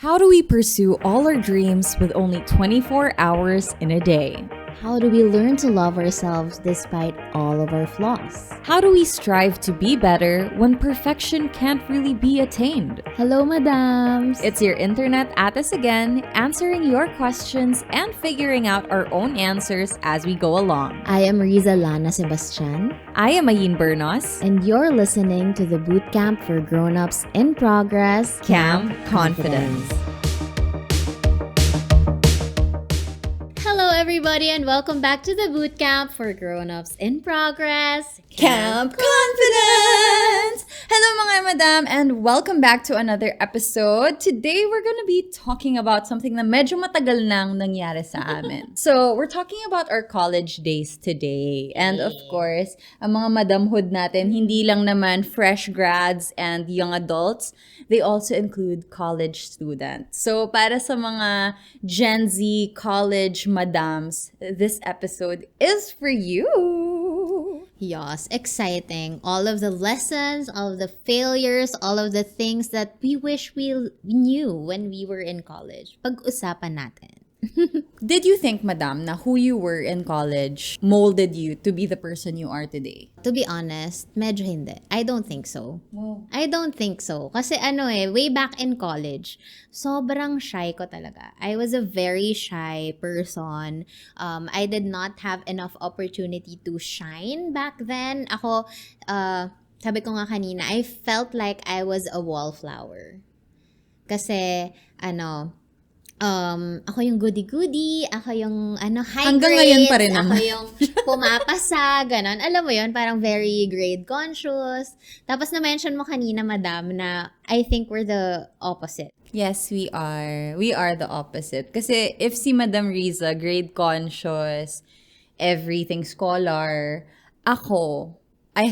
How do we pursue all our dreams with only 24 hours in a day? How do we learn to love ourselves despite all of our flaws? How do we strive to be better when perfection can't really be attained? Hello, madams! It's your internet ates again, answering your questions and figuring out our own answers as we go along. I am Rizza LANA-SEBASTIan. I am Ayn Bernos. And you're listening to the Bootcamp for Grown-Ups in Progress, Camp Confidence. Hello, everybody, and welcome back to the Bootcamp for Grown-Ups in Progress, Camp Confidence! Hello mga madam, and welcome back to another episode. Today, we're gonna be talking about something na medyo matagal nang nangyari sa amin. So, we're talking about our college days today. And of course, ang mga madamhood natin, hindi lang naman fresh grads and young adults, they also include college students. So, para sa mga Gen Z college madams, this episode is for you. Yes, exciting. All of the lessons, all of the failures, all of the things that we wish we knew when we were in college. Pag-usapan natin. Did you think, madam, na who you were in college molded you to be the person you are today? To be honest, medyo hindi. I don't think so. Wow. I don't think so. Kasi way back in college, sobrang shy ko talaga. I was a very shy person. I did not have enough opportunity to shine back then. Ako, sabi ko nga kanina, I felt like I was a wallflower. Kasi, ako yung goody-goody, ako yung high Hanggang grades, ngayon pa rin ako naman. yung pumapasa, ganon. Alam mo yon, parang very grade conscious. Tapos na-mention mo kanina, madam, na I think we're the opposite. Yes, we are. We are the opposite. Kasi if si Madam Rizza, grade conscious, everything scholar, ako, I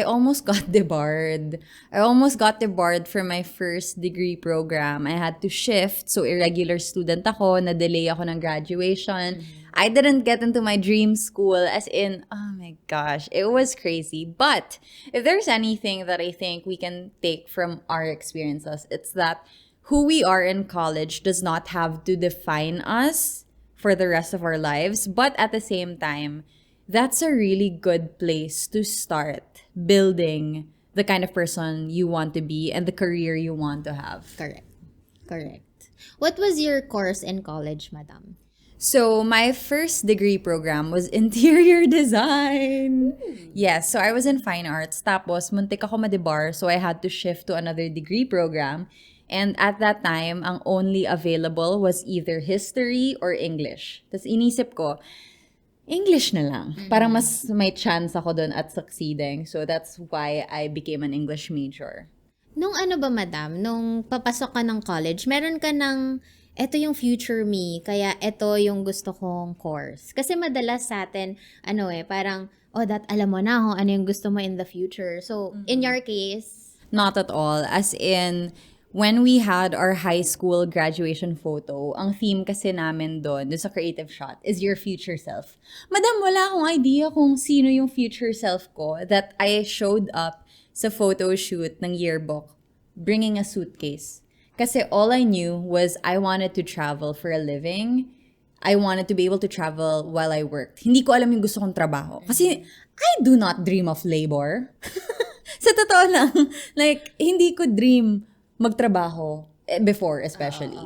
almost got debarred. I almost got debarred for my first degree program. I had to shift. So, irregular student ako. Na-delay ako ng graduation. I didn't get into my dream school. As in, oh my gosh, it was crazy. But, if there's anything that I think we can take from our experiences, it's that who we are in college does not have to define us for the rest of our lives. But at the same time, that's a really good place to start building the kind of person you want to be and the career you want to have. Correct. What was your course in college, madam? So, my first degree program was interior design. Yes, so I was in fine arts. Tapos, muntik ako ma-debar, so I had to shift to another degree program. And at that time, ang only available was either history or English. Tapos inisip ko, English na lang. Parang mas may chance ako doon at succeeding. So that's why I became an English major. Nung madam, nung papasok ka ng college, meron ka ng, eto yung future me, kaya eto yung gusto kong course. Kasi madalas sa atin, parang, alam mo na kung ano yung gusto mo in the future. So, in your case? Not at all. As in, when we had our high school graduation photo, ang theme kasi namin doon sa creative shot, is your future self. Madam, wala akong idea kung sino yung future self ko that I showed up sa photo shoot ng yearbook bringing a suitcase. Kasi all I knew was I wanted to travel for a living. I wanted to be able to travel while I worked. Hindi ko alam yung gusto kong trabaho. Kasi I do not dream of labor. Sa totoo lang, hindi ko dream magtrabaho, before especially.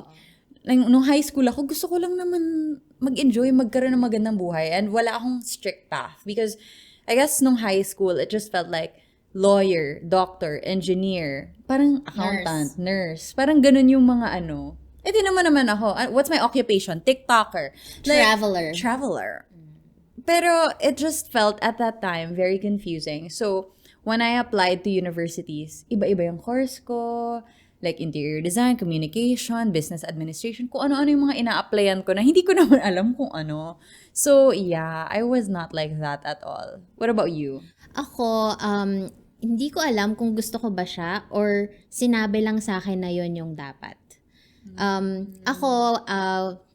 Nung high school ako, gusto ko lang naman mag-enjoy, magkaroon ng magandang buhay. And wala akong strict path. Because I guess nung high school, it just felt like lawyer, doctor, engineer, parang accountant, nurse. Parang ganun yung mga di naman ako. What's my occupation? TikToker. Traveler. Pero it just felt at that time very confusing. So, when I applied to universities, iba-iba yung course ko, like interior design, communication, business administration, kung ano-ano yung mga ina-applyan ko na hindi ko naman alam kung ano. So, yeah, I was not like that at all. What about you? Ako, hindi ko alam kung gusto ko ba siya or sinabi lang sa akin na yon yung dapat. Ako,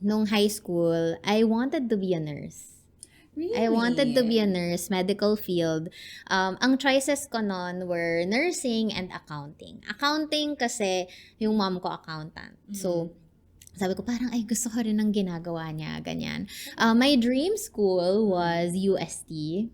nung high school, I wanted to be a nurse. Really? I wanted to be a nurse, medical field. Ang choices ko noon were nursing and accounting. Accounting kasi yung mom ko accountant. So, sabi ko parang ay gusto ko rin ng ginagawa niya, ganyan. My dream school was UST.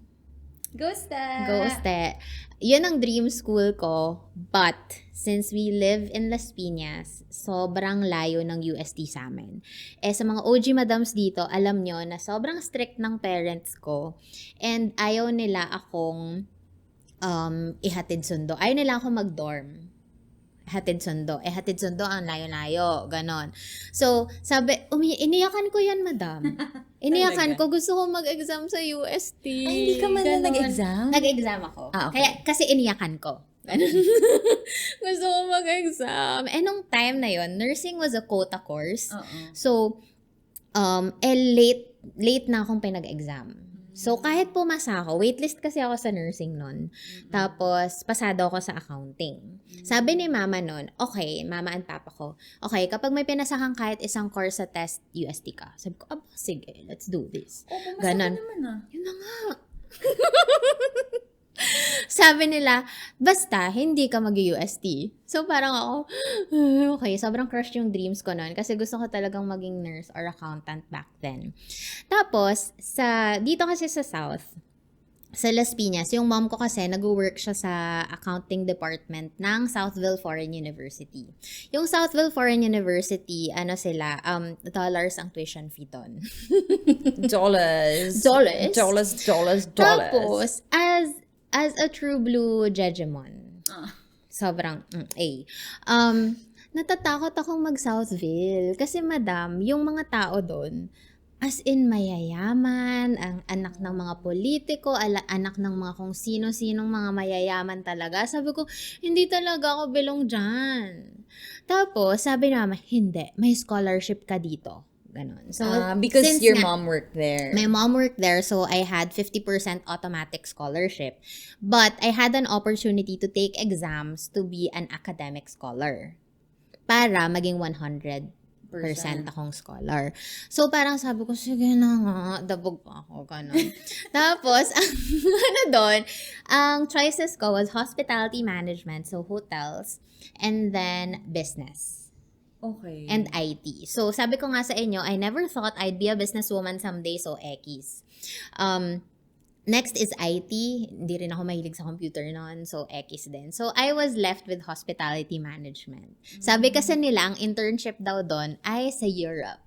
Goste. Yun ang dream school ko. But, since we live in Las Piñas, sobrang layo ng UST sa amin. Sa mga OG madams dito, alam nyo na sobrang strict ng parents ko. And ayaw nila akong ihatid sundo. Ayaw nila akong mag-dorm. Hatid sundo ang layo-layo, ganon. So, sabi, iniyakan ko yan, madam. Iniyakan ko, gusto ko mag-exam sa UST. Ay, hindi ka man na nag-exam? Nag-exam ako. Okay. Kasi iniyakan ko. Gusto ko mag-exam. Nung time na yon, nursing was a quota course. So, late na akong pinag-exam. So, kahit pumasa ako, waitlist kasi ako sa nursing nun. Tapos, pasado ako sa accounting. Sabi ni mama nun, okay, mama and papa ko, okay, kapag may pinasakang kahit isang course sa test, UST ka. Sabi ko, sige, let's do this. Ganon. Naman Yun na nga. Sabi nila, basta, hindi ka mag-UST. So, parang ako, okay, sobrang crush yung dreams ko noon kasi gusto ko talagang maging nurse or accountant back then. Tapos, dito kasi sa South, sa Las Piñas, yung mom ko kasi nag-work siya sa accounting department ng Southville Foreign University. Yung Southville Foreign University, sila, dollars ang tuition fee doon. Dollars. Tapos, as a true blue Jejemon, sobrang natatakot akong mag-Southville. Kasi madam, yung mga tao doon, as in mayayaman, ang anak ng mga politiko, anak ng mga kung sino-sinong mga mayayaman talaga. Sabi ko, hindi talaga ako belong dyan. Tapos, sabi naman, hindi, may scholarship ka dito. Ganon. So, because your mom worked there. My mom worked there, so I had 50% automatic scholarship. But I had an opportunity to take exams to be an academic scholar para maging 100% akong scholar. So, parang sabi ko, sige na nga, dabog pa ako, ganon. Tapos, ang choices ko was hospitality management, so hotels, and then business. Okay. And IT. So, sabi ko nga sa inyo, I never thought I'd be a businesswoman someday, so ekis. Next is IT. Hindi rin ako mahilig sa computer noon, so ekis din. So, I was left with hospitality management. Sabi kasi nila, ang internship daw doon ay sa Europe.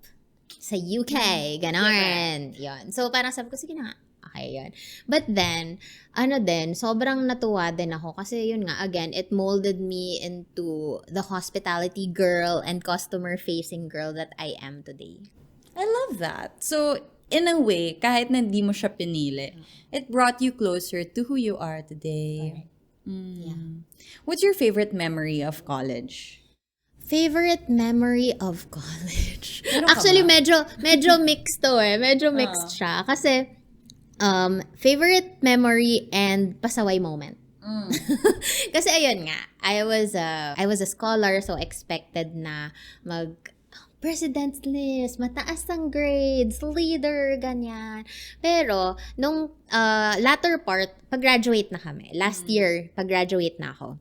Sa UK. Ganon. Yun. So, parang sabi ko, sige na nga. Okay, yun. But then, sobrang natuwa din ako kasi yun nga, again, it molded me into the hospitality girl and customer-facing girl that I am today. I love that. So, in a way, kahit na hindi mo siya pinili, it brought you closer to who you are today. Yeah. What's your favorite memory of college? Favorite memory of college? Actually, medyo mixed to eh. Medyo mixed siya. Kasi, favorite memory and pasaway moment. Kasi ayun nga, I was a scholar, so expected na president's list, mataas ang grades, leader, ganyan. Pero, nung latter part, pag-graduate na kami. Last year, pag-graduate na ako.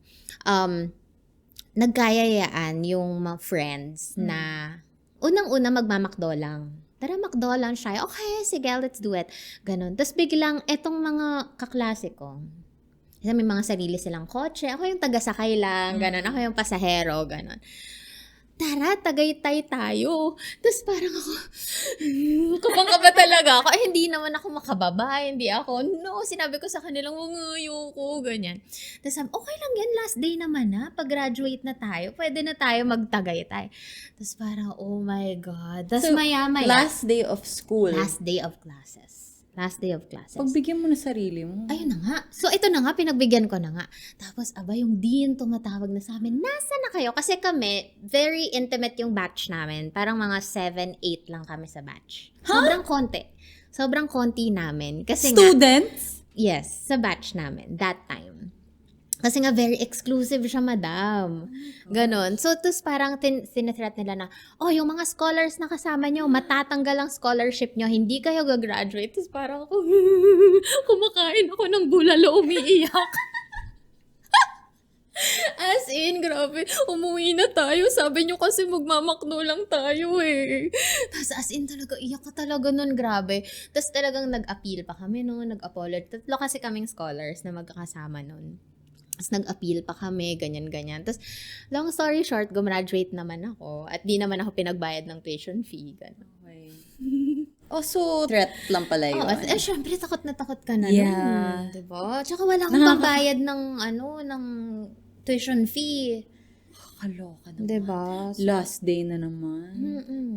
Nagkayayaan yung mga friends na unang-una magmamakdo lang. Tara, McDo lang siya. Okay, sige, let's do it. Ganon. Tapos biglang, etong mga kaklase ko, may mga sarili silang kotse. Ako yung taga-sakay lang, ganon. Ako yung pasahero, ganon. Tara, Tagaytay tayo. Tapos parang ako, kapang-kaba talaga ako. Hindi naman ako makababa. Hindi ako, sinabi ko sa kanilang, ayoko, ganyan. Tapos okay lang yan, last day naman na. Pag-graduate na tayo, pwede na tayo mag-Tagaytay. Tapos parang, oh my God. Tapos maya-maya. Last day of school. Last day of classes. Pagbigyan mo na sarili mo. Ayun na nga. So, ito na nga, pinagbigyan ko na nga. Tapos, yung dean tumatawag na sa amin, nasa na kayo? Kasi kami, very intimate yung batch namin. Parang mga 7, 8 lang kami sa batch. Sobrang konti. Sobrang konti namin. Kasi students? Yes, sa batch namin, that time. Kasi nga very exclusive siya, madam. Ganon. So, tapos parang sinethreat nila na, yung mga scholars na kasama nyo, matatanggal ang scholarship nyo, hindi kayo gagraduate. Tapos parang ako, kumakain ako ng bulalo, umiiyak. As in, grabe, umuwi na tayo. Sabi nyo kasi magmamakno lang tayo eh. Tapos as in talaga, iyak ka talaga nun, grabe. Tapos talagang nag-appeal pa kami nun, nag-apology. Tatlo kasi kaming scholars na magkakasama nun. Tapos nag-appeal pa kami, ganyan-ganyan. Tapos, long story short, gumraduate naman ako. At di naman ako pinagbayad ng tuition fee. Ganun. Okay. So, threat lang pala yun. Syempre, takot na takot ka na Yeah. nun. Diba? Tsaka wala kang pambayad ng tuition fee. Kaloka naman. Diba? Last day na naman.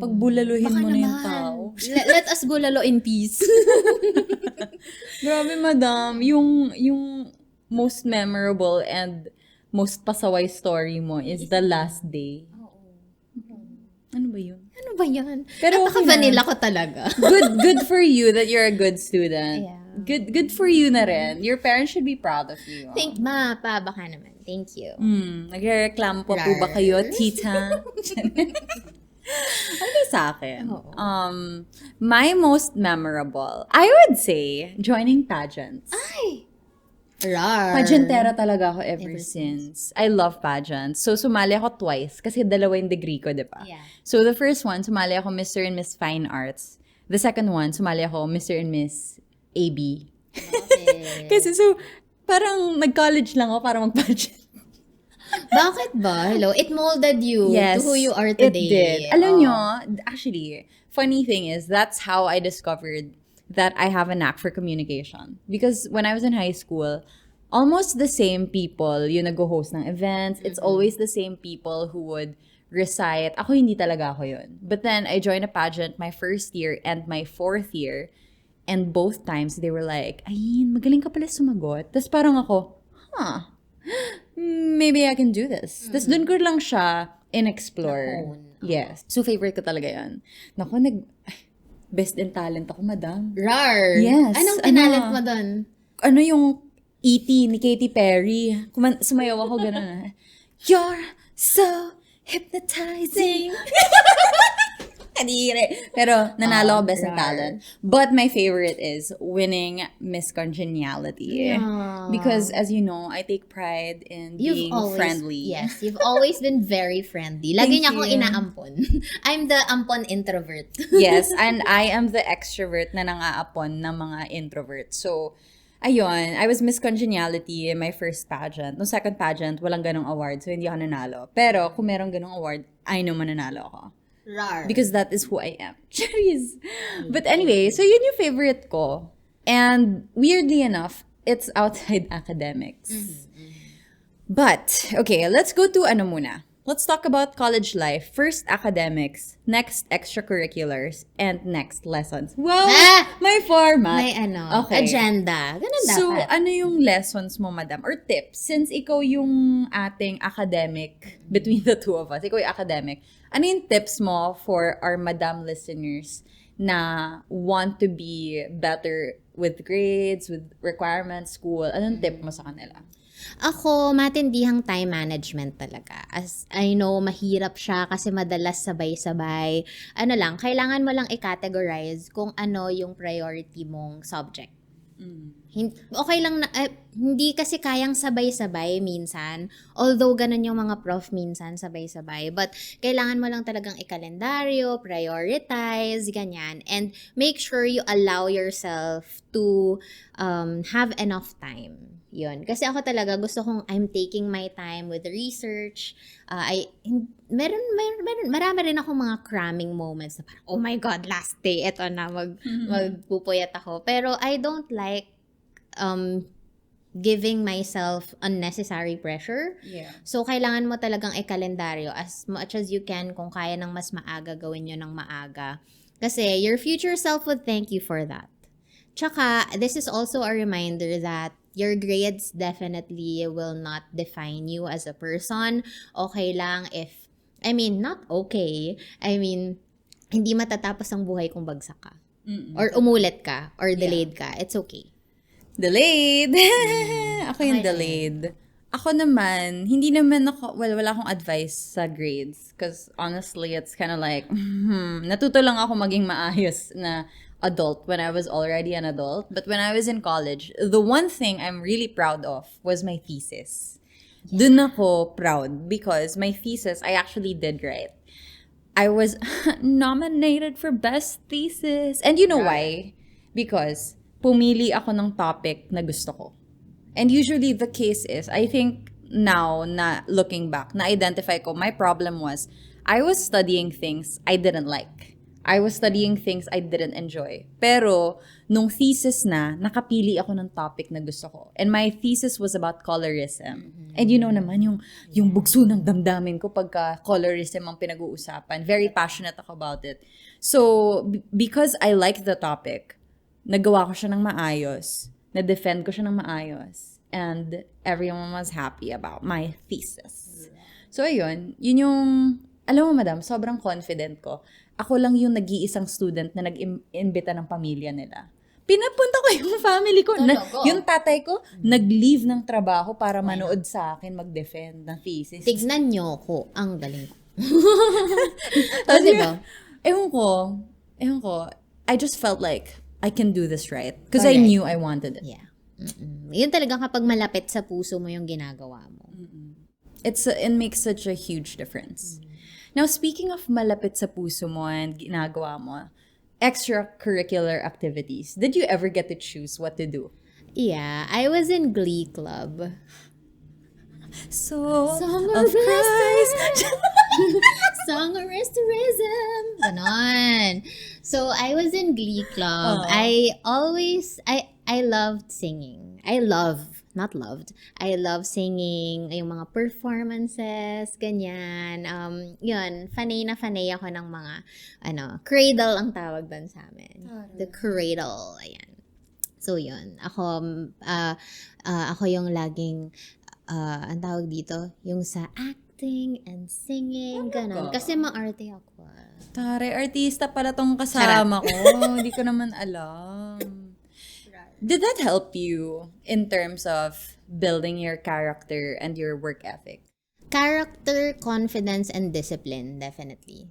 Pagbulaluhin mo na yung tao. Let us bulalo in peace. Grabe, madam. Yung most memorable and most pasaway story mo is the last day. Ano ba yun? Ano ba yan? Pero at vanilla ko talaga. Good for you that you're a good student. Yeah. Good for you na rin. Your parents should be proud of you. Baka naman. Thank you. Nagrereklamo pa po ba kayo, tita? Ano sa akin? My most memorable, I would say, joining pageants. Ay! Rar. Pageantera talaga ako ever since. I love pageants. So, sumali ako twice kasi dalawa yung degree ko, di ba? Yeah. So, the first one, sumali ako Mr. and Miss Fine Arts. The second one, sumali ako Mr. and Miss AB. Okay. Kasi so, parang nag-college lang ako para mag-pageant. Bakit ba? Hello? It molded you to who you are today. It did. Alam nyo, actually, funny thing is, that's how I discovered that I have a knack for communication. Because when I was in high school, almost the same people yung nag-host ng events. It's always the same people who would recite. Ako, hindi talaga ako yun. But then, I joined a pageant my first year and my fourth year. And both times, they were like, Ayn, magaling ka pala sumagot. Tapos parang ako, maybe I can do this. Tapos dun ko lang siya in-explore. Yes. So, favorite ko talaga yan. Naku, best in talent ako, madam. Rar. Yes. Anong tinalant mo doon? Ano yung E.T. ni Katy Perry? Sumayaw ako gano'n. You're so hypnotizing. Kadire. Pero nanalo ako best in talent. But my favorite is winning Miss Congeniality. Yeah. Because as you know, I take pride in being friendly. Yes, you've always been very friendly. Lagi niya akong inaampon. I'm the ampon introvert. Yes, and I am the extrovert na nang-aapon ng mga introvert. So, ayun, I was Miss Congeniality in my first pageant. No second pageant, walang ganong award, so hindi ako nanalo. Pero kung merong ganong award, I know mananalo ako. Rar. Because that is who I am. Cherries. But anyway, so yun yung favorite ko. And weirdly enough, it's outside academics. But, okay, let's go to ano muna. Let's talk about college life. First, academics. Next, extracurriculars. And next, lessons. Wow! May format. May agenda. Ganun dapat. So, ano yung lessons mo, madam? Or tips? Since ikaw yung ating academic, between the two of us, ikaw yung academic, ano yung tips mo for our madam listeners na want to be better with grades, with requirements, school? Anong tip mo sa kanila? Ako, matindihang time management talaga. As I know, mahirap siya kasi madalas sabay-sabay. Ano lang, kailangan mo lang i-categorize kung ano yung priority mong subject. Okay lang na, hindi kasi kayang sabay-sabay minsan. Although ganun yung mga prof minsan, sabay-sabay. But kailangan mo lang talagang i-kalendaryo, prioritize, ganyan. And make sure you allow yourself to have enough time. Yun. Kasi ako talaga gusto kong I'm taking my time with research. Marami rin ako mga cramming moments na parang, oh my God, last day, eto na, magpupuyat ako. Pero I don't like giving myself unnecessary pressure. Yeah. So, kailangan mo talagang i-kalendaryo as much as you can. Kung kaya ng mas maaga, gawin nyo ng maaga. Kasi your future self would thank you for that. Tsaka, this is also a reminder that your grades definitely will not define you as a person. Okay lang if, not okay. Hindi matatapos ang buhay kung bagsak ka. Or umulit ka, or delayed ka. It's okay. Delayed. Ako yung delayed. Ako naman, hindi naman ako, well, wala akong advice sa grades. Because honestly, it's kind of like, natuto lang ako maging maayos na adult when I was already an adult. But when I was in college, the one thing I'm really proud of was my thesis. Dun ako proud because my thesis, I actually did right. I was nominated for best thesis. And you know why? Because pumili ako ng topic na gusto ko. And usually the case is, I think now na looking back, na-identify ko, my problem was, I was studying things I didn't like. I was studying things I didn't enjoy. Pero, nung thesis na, nakapili ako ng topic na gusto ko. And my thesis was about colorism. And you know naman, yung bugso ng damdamin ko pagka colorism ang pinag-uusapan. Very passionate ako about it. So, because I liked the topic, nagawa ko siya ng maayos, na-defend ko siya ng maayos, and everyone was happy about my thesis. So, ayun, yun yung, alam mo madam, sobrang confident ko. Ako lang yung nag-iisang student na nag-imbita ng pamilya nila. Pinapunta ko yung family ko. Yung tatay ko, nag-leave ng trabaho para manood sa akin mag-defend ng thesis. Tignan nyo ko, ang galing ko. Tapos diba? Ewan ko, I just felt like, I can do this right. Because I knew I wanted it. Yeah. Yun talaga kapag malapit sa puso mo yung ginagawa mo. It makes such a huge difference. Now, speaking of malapit sa puso mo and ginagawa mo, extracurricular activities, did you ever get to choose what to do? Yeah, I was in Glee Club. Song of Christ. Song of Restorism. Ganon. So, I was in Glee Club. I loved singing. I love singing, yung mga performances, ganyan. Yun, fanay ako ng mga, cradle ang tawag doon sa amin. The cradle, ayan. So, yun. Ako yung laging, ang tawag dito, yung sa acting and singing, ganon. Kasi maarte ako. Tare, artista pala tong kasama ko. Hindi ko naman alam. Did that help you in terms of building your character and your work ethic? Character, confidence, and discipline, definitely.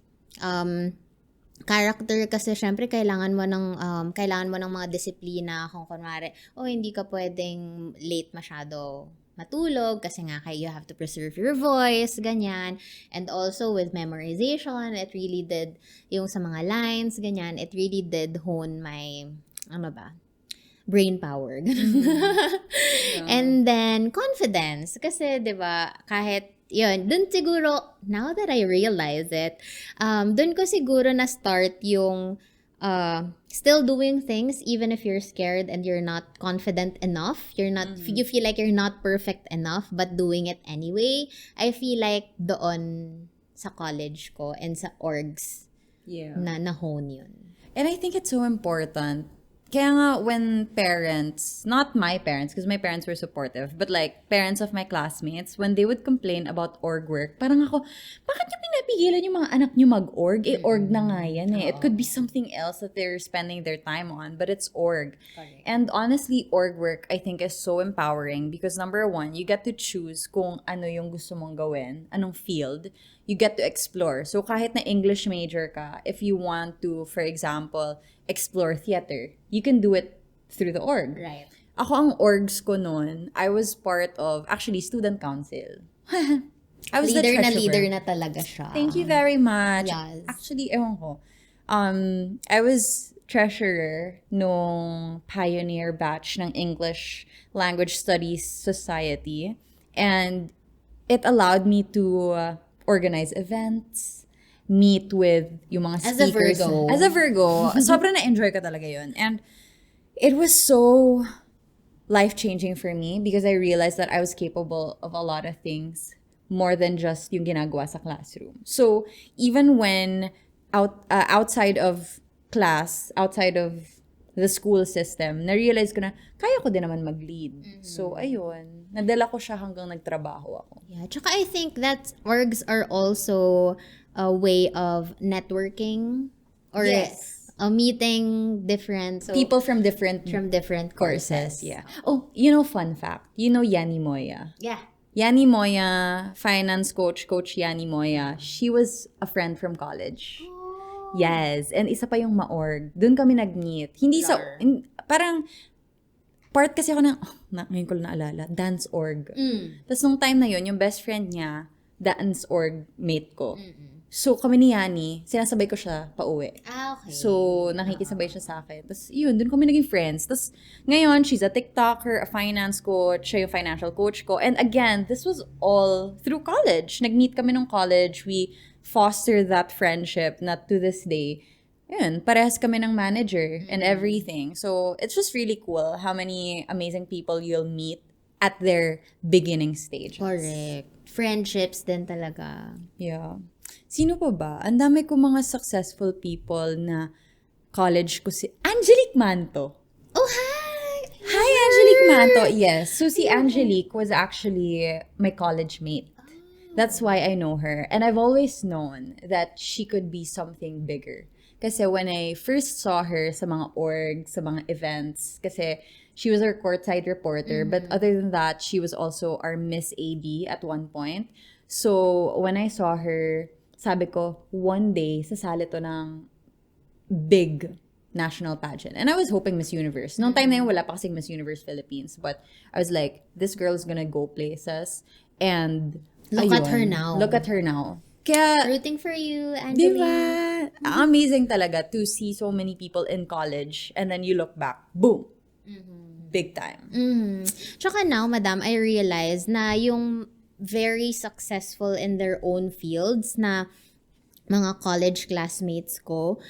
Character kasi syempre kailangan mo ng mga disiplina kung kunwari, hindi ka pwedeng late masyado matulog kasi nga you have to preserve your voice, ganyan. And also with memorization, it really did, yung sa mga lines, ganyan, it really did hone my, brain power. And then, confidence. Kasi, di ba, kahit, yun, dun siguro, now that I realize it, dun ko siguro na-start yung still doing things even if you're scared and you're not confident enough. You feel like you're not perfect enough, but doing it anyway. I feel like doon sa college ko and sa orgs na-hone yun. And I think it's so important. Kaya nga, when parents, not my parents, because my parents were supportive, but like, parents of my classmates, when they would complain about org work, parang ako, bakit nyo pinapigilan yung mga anak nyo mag-org? Org na nga yan eh. It could be something else that they're spending their time on, but it's org. Okay. And honestly, org work, I think, is so empowering because number one, you get to choose kung ano yung gusto mong gawin, anong field. You get to explore. So kahit na English major ka, if you want to, for example, explore theater, you can do it through the org. Right. Ako ang orgs ko noon, I was part of, actually, student council. I was leader na talaga siya. Thank you very much. Yes. Actually, ewan ko. I was treasurer nung pioneer batch ng English Language Studies Society. And it allowed me to organize events, meet with yung mga speakers. As a Virgo, sobrang na-enjoy ko talaga yun. And it was so life-changing for me because I realized that I was capable of a lot of things more than just yung ginagawa sa classroom. So, even when outside of class, outside of the school system, na-realize ko na, kaya ko din naman mag-lead. Mm-hmm. So, ayun. Nadala ko siya hanggang nagtrabaho ako. Yeah, tsaka I think that orgs are also a way of networking or meeting different people from different courses. Yeah. Oh, fun fact. You know Yanni Moya? Yeah. Yani Moya, finance coach, Coach Yani Moya, she was a friend from college. Yes. And isa pa yung ma-org. Doon kami nag-meet. Hindi sa, Lar. parang, part kasi ako ng, ngayon ko lang naalala, dance org. Tapos nung time na yun, yung best friend niya, dance org mate ko. So kami ni Yani, sinasabay ko siya pauwi. Okay. So nakikisabay siya sa akin. Tapos yun, dun kami naging friends. Tapos ngayon, she's a TikToker, a finance coach, siya yung financial coach ko. And again, this was all through college. Nag-meet kami nung college. We fostered that friendship, not to this day. Yun, parehas kami ng manager and everything. So, it's just really cool how many amazing people you'll meet at their beginning stages. Correct. Friendships din talaga. Yeah. Sino pa ba? Ang dami ko mga successful people na college ko si Angelique Manto. Oh, hi! Hi, Angelique Manto. Yes. So, si Angelique was actually my college mate. That's why I know her. And I've always known that she could be something bigger. Kasi when I first saw her sa mga org, sa mga events, kasi she was our courtside reporter, but other than that, she was also our Miss AD at one point. So, when I saw her, sabi ko, one day, sasali to ng big national pageant. And I was hoping Miss Universe. Noong time na yun, wala pa kasing Miss Universe Philippines. But I was like, this girl's gonna go places. And Look at ayun, her now. Look at her now. Kaya, Rooting for you, Angeline. diba? Amazing talaga to see so many people in college and then you look back, boom. Big time. Tsaka now, madam, I realize na yung very successful in their own fields na mga college classmates ko,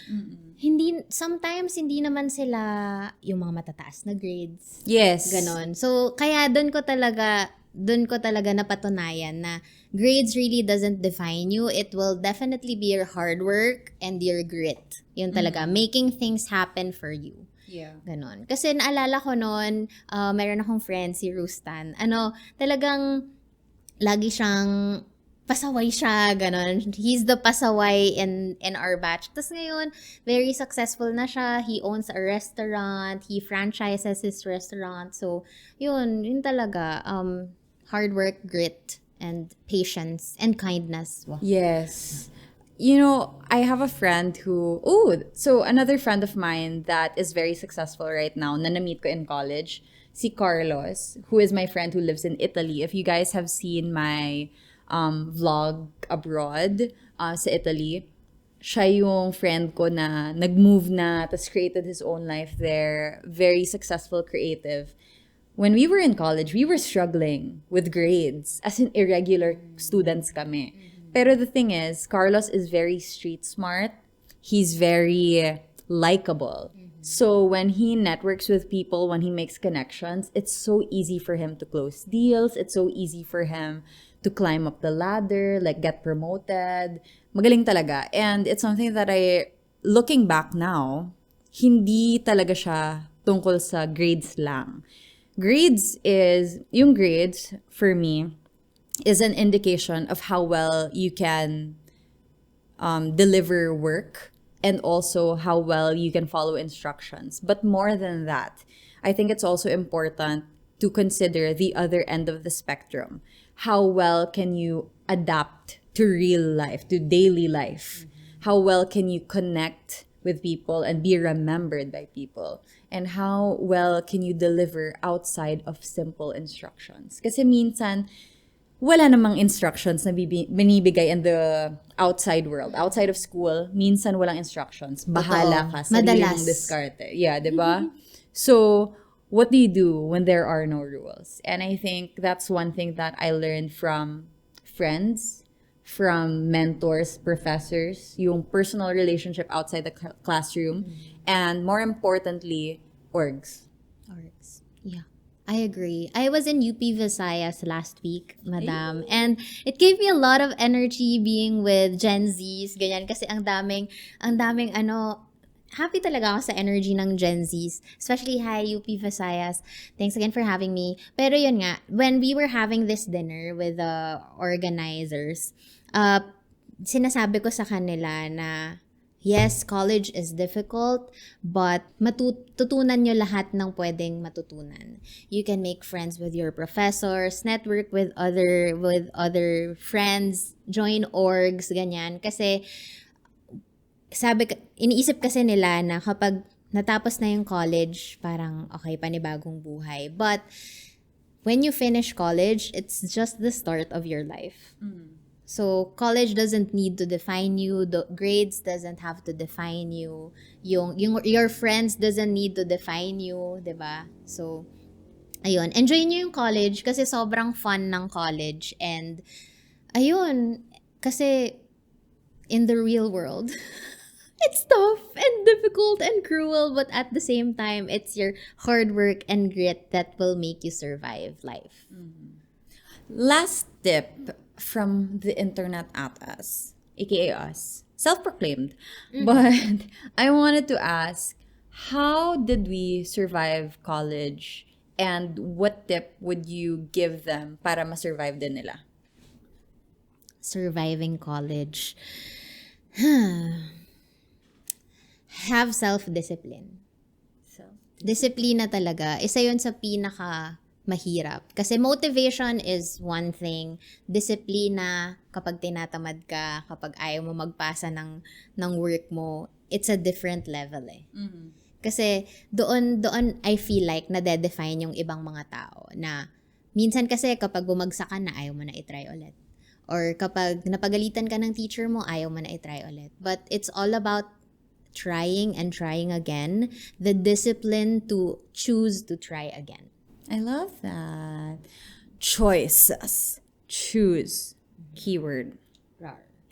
sometimes hindi naman sila yung mga matataas na grades. Yes. Ganon. So, kaya doon ko talaga napatunayan na grades really doesn't define you. It will definitely be your hard work and your grit. Yun talaga. Making things happen for you. Yeah. Ganon. Kasi naalala ko noon, meron akong friend, si Rustan. Talagang lagi siyang pasaway siya, ganon. He's the pasaway in our batch. Tapos ngayon, very successful na siya. He owns a restaurant. He franchises his restaurant. So, yun talaga. Hard work, grit, and patience, and kindness. Wow. Yes. You know, I have a friend who, so another friend of mine that is very successful right now, na na-meet ko in college, si Carlos, who is my friend who lives in Italy. If you guys have seen my vlog abroad sa Italy, siya yung friend ko na nag-move na, tas created his own life there. Very successful, creative. When we were in college, we were struggling with grades. As in, irregular students kami. Pero the thing is, Carlos is very street smart. He's very likable. So when he networks with people, when he makes connections, it's so easy for him to close deals. It's so easy for him to climb up the ladder, like get promoted. Magaling talaga. And it's something that looking back now, hindi talaga siya tungkol sa grades lang. Yung grades, for me, is an indication of how well you can deliver work and also how well you can follow instructions. But more than that, I think it's also important to consider the other end of the spectrum. How well can you adapt to real life, to daily life? How well can you connect with people and be remembered by people? And how well can you deliver outside of simple instructions? Kasi minsan, wala namang instructions na binibigay in the outside world. Outside of school, minsan walang instructions. Bahala ka. Sarili mong diskarte. Yeah, diba? So, what do you do when there are no rules? And I think that's one thing that I learned from friends, from mentors, professors, yung personal relationship outside the classroom, and more importantly, orgs. Yeah. I agree. I was in UP Visayas last week, madam. And it gave me a lot of energy being with Gen Zs, ganyan. Kasi ang daming happy talaga ako sa energy ng Gen Zs. Especially, hi, UP Visayas. Thanks again for having me. Pero yun nga, when we were having this dinner with the organizers, sinasabi ko sa kanila na Yes, college is difficult, but matututunan nyo lahat ng pwedeng matutunan. You can make friends with your professors, network with other friends, join orgs, ganyan. Kasi iniisip kasi nila na kapag natapos na yung college, parang okay, panibagong buhay. But when you finish college, it's just the start of your life. So, college doesn't need to define you. The grades doesn't have to define you. Your friends doesn't need to define you, 'di ba? So, ayun, enjoy niyo yung college kasi sobrang fun ng college. And, ayun, kasi in the real world, it's tough and difficult and cruel, but at the same time, it's your hard work and grit that will make you survive life. Last tip from the internet at us, aka us, self-proclaimed. But I wanted to ask, how did we survive college? And what tip would you give them para ma-survive din nila? Surviving college. Have self-discipline. Disiplina talaga. Isa yun sa pinaka mahirap. Kasi motivation is one thing. Disiplina, kapag tinatamad ka, kapag ayaw mo magpasa ng work mo, it's a different level eh. Kasi doon I feel like nade-define yung ibang mga tao na minsan kasi kapag bumagsak ka na, ayaw mo na i-try ulit. Or kapag napagalitan ka ng teacher mo, ayaw mo na i-try ulit. But it's all about trying and trying again. The discipline to choose to try again. I love that. Choices. Choose. Keyword.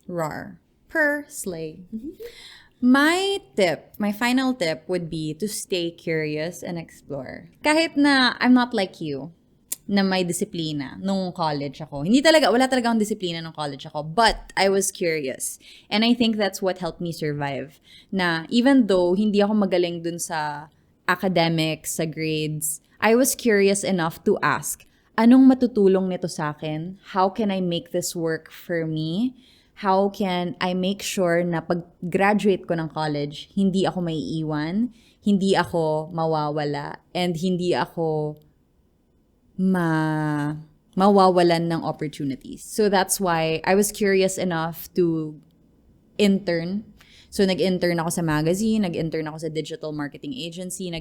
Rar. Per slay. My final tip would be to stay curious and explore. Kahit na I'm not like you, na may disiplina nung college ako. Wala talaga akong disiplina nung college ako. But I was curious. And I think that's what helped me survive. Na even though hindi ako magaling dun sa academics, sa grades, I was curious enough to ask, anong matutulong nito sa akin? How can I make this work for me? How can I make sure na pag-graduate ko ng college, hindi ako maiiwan, hindi ako mawawala, and hindi ako mawawalan ng opportunities. So that's why I was curious enough to intern. So nag-intern ako sa magazine, nag-intern ako sa digital marketing agency,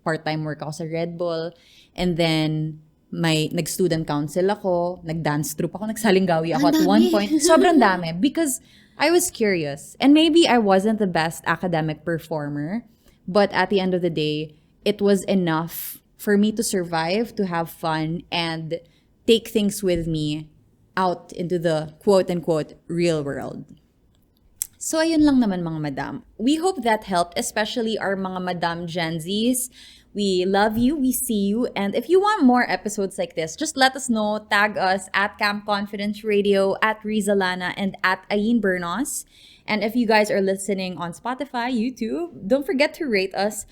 part-time work ako sa Red Bull, and then nag-student council ako, nag-dance troupe ako, nagsalinggawi ako at one point. Sobrang dami because I was curious. And maybe I wasn't the best academic performer, but at the end of the day, it was enough for me to survive, to have fun, and take things with me out into the quote-unquote real world. So, ayun lang naman mga madam. We hope that helped, especially our mga madam Gen Zs. We love you, we see you, and if you want more episodes like this, just let us know. Tag us at Camp Confidence Radio, at Rizza Lana, and at Ayn Bernos. And if you guys are listening on Spotify, YouTube, don't forget to rate us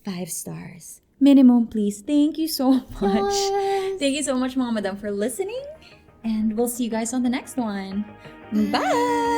5 stars. Minimum, please. Thank you so much. Yes. Thank you so much mga madam for listening, and we'll see you guys on the next one. Bye!